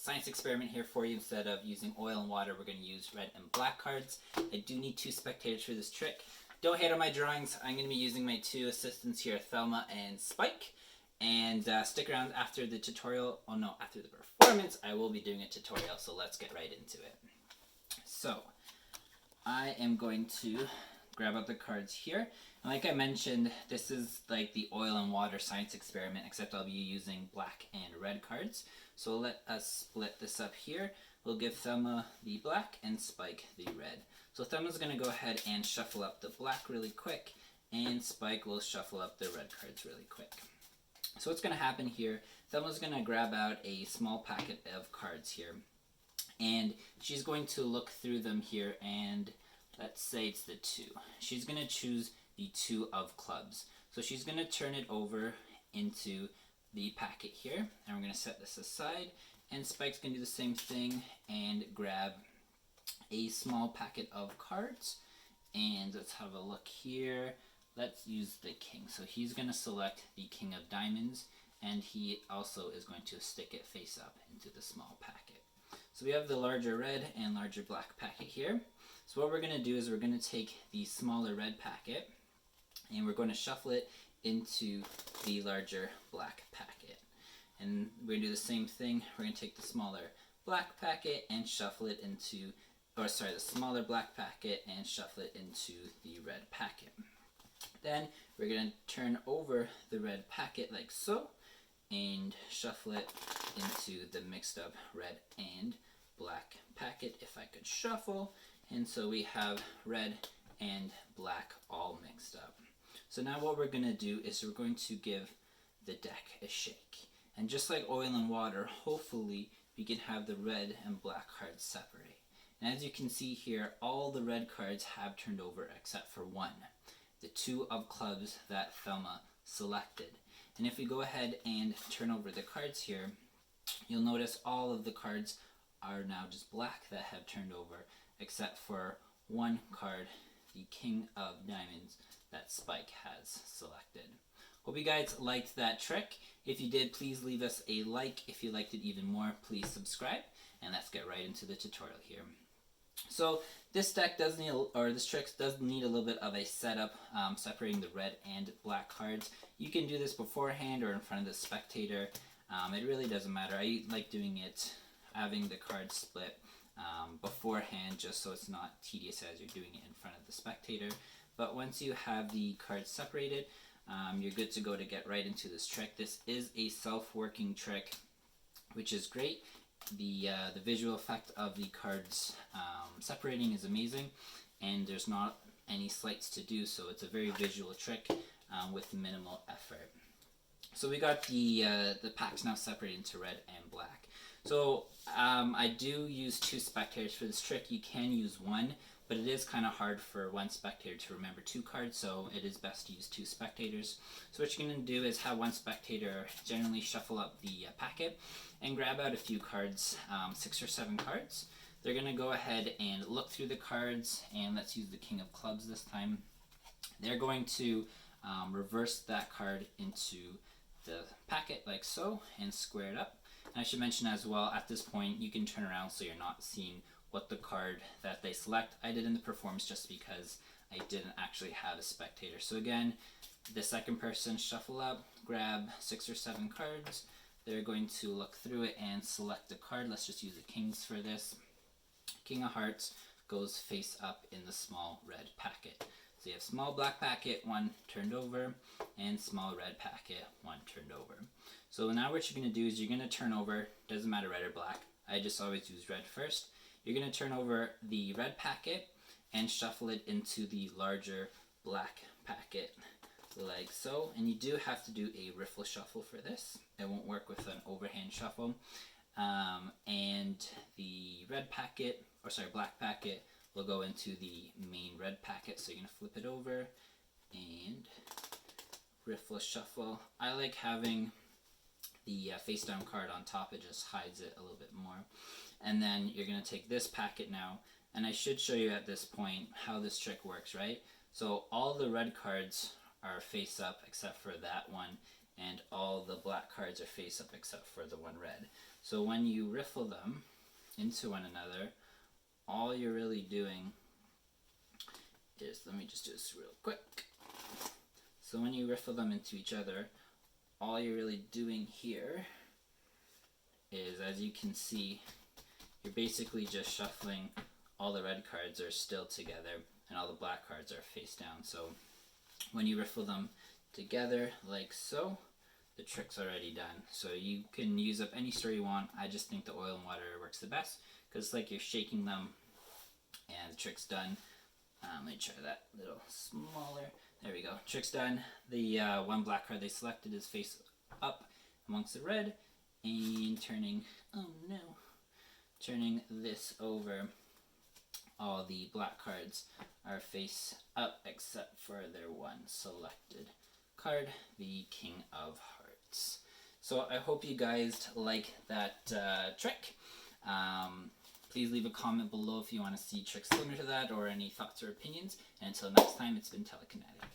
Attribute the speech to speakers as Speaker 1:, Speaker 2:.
Speaker 1: science experiment here for you. Instead of using oil and water, we're going to use red and black cards. I do need 2 spectators for this trick. Don't hate on my drawings. I'm going to be using my 2 assistants here, Thelma and Spike. And stick around after the tutorial. Oh no, after the performance, I will be doing a tutorial, so let's get right into it. So, I am going to grab out the cards here. And like I mentioned, this is like the oil and water science experiment, except I'll be using black and red cards. So let us split this up here. We'll give Thelma the black and Spike the red. So Thelma's going to go ahead and shuffle up the black really quick, and Spike will shuffle up the red cards really quick. So what's going to happen here, Thelma's going to grab out a small packet of cards here, and she's going to look through them here, and let's say it's the 2. She's going to choose the 2 of clubs. So she's going to turn it over into the packet here, and we're going to set this aside, and Spike's going to do the same thing and grab a small packet of cards, and let's have a look here. Let's use the king. So he's going to select the king of diamonds, and he also is going to stick it face up into the small packet. So we have the larger red and larger black packet here. So what we're going to do is we're going to take the smaller red packet, and we're going to shuffle it into the larger black packet. And we're going to do the same thing. We're going to take the smaller black packet and shuffle it into, the smaller black packet and shuffle it into the red packet. Then we're going to turn over the red packet like so and shuffle it into the mixed up red and black packet, if I could shuffle. And so we have red and black all mixed up. So now what we're going to do is we're going to give the deck a shake. And just like oil and water, hopefully we can have the red and black cards separate. And as you can see here, all the red cards have turned over except for 1. The 2 of clubs that Thelma selected. And if we go ahead and turn over the cards here, you'll notice all of the cards are now just black that have turned over, except for 1 card, the king of diamonds, that Spike has selected. Hope you guys liked that trick. If you did, please leave us a like. If you liked it even more, please subscribe. And let's get right into the tutorial here. So this deck does need, this trick does need a little bit of a setup, separating the red and black cards. You can do this beforehand or in front of the spectator. It really doesn't matter. I like doing it, having the cards split beforehand, just so it's not tedious as you're doing it in front of the spectator. But once you have the cards separated, you're good to go to get right into this trick. This is a self-working trick, which is great. The visual effect of the cards separating is amazing, and there's not any sleights to do, so it's a very visual trick with minimal effort. So we got the packs now separated into red and black. So I do use 2 spectators for this trick. You can use 1, but it is kind of hard for 1 spectator to remember 2 cards, so it is best to use 2 spectators. So what you're going to do is have 1 spectator generally shuffle up the packet and grab out a few cards, 6 or 7 cards. They're going to go ahead and look through the cards, and let's use the king of clubs this time. They're going to reverse that card into the packet like so and square it up. And I should mention as well, at this point you can turn around so you're not seeing what the card that they select. I did in the performance just because I didn't actually have a spectator. So again, the second person shuffle up, grab 6 or 7 cards. They're going to look through it and select a card. Let's just use the kings for this. King of hearts goes face up in the small red packet. So you have small black packet, 1 turned over, and small red packet, 1 turned over. So now what you're going to do is you're going to turn over, doesn't matter red or black, I just always use red first. You're going to turn over the red packet and shuffle it into the larger black packet like so. And you do have to do a riffle shuffle for this. It won't work with an overhand shuffle. And the black packet will go into the main red packet. So you're going to flip it over and riffle shuffle. I like having the face down card on top. It just hides it a little bit more. And then you're going to take this packet now, and I should show you at this point how this trick works, right? So all the red cards are face up except for that one, and all the black cards are face up except for the one red. So when you riffle them into one another, all you're really doing is, let me just do this real quick. So when you riffle them into each other, all you're really doing here is, as you can see, you're basically just shuffling. All the red cards are still together and all the black cards are face down. So when you riffle them together like so, the trick's already done. So you can use up any stir you want. I just think the oil and water works the best because it's like you're shaking them and the trick's done. Let me try that a little smaller. There we go. Trick's done. The one black card they selected is face up amongst the red, and turning this over, all the black cards are face up except for their one selected card, the King of Hearts. So I hope you guys like that trick. Please leave a comment below if you want to see tricks similar to that or any thoughts or opinions. And until next time, it's been Telekinetic.